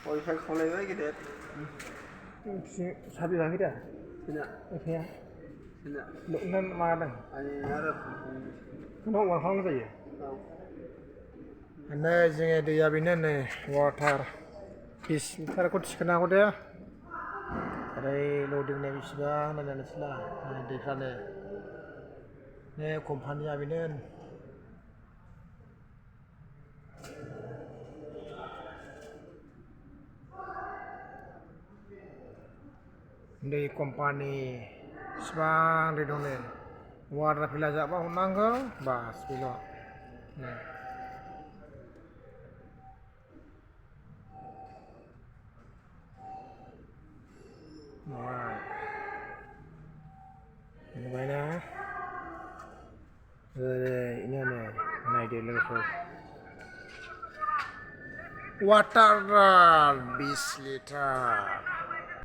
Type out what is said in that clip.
Wi-Fi खावलायबाय गेदेर साबि दा जोंना वाइफाइआ जोंना नोंना मादों आरो नोंनाव अन खालामनाय जायो औ नै जोङो दैया बेनो नै वाटार 20 लिटारखौ थिखोनो हागौ दे ओरै लदिंनिया बेसेबां नायनानैसोला दैफ्रानो नै कम्पानिया बेनो दै कम्पानि बेसेबां दै दं नै वाटार फिल्टार जाबा हरनांगौ बास बेल' नै नुबायना ओरैनो नै नायदो लोगोफोर वाटार 20 लिटार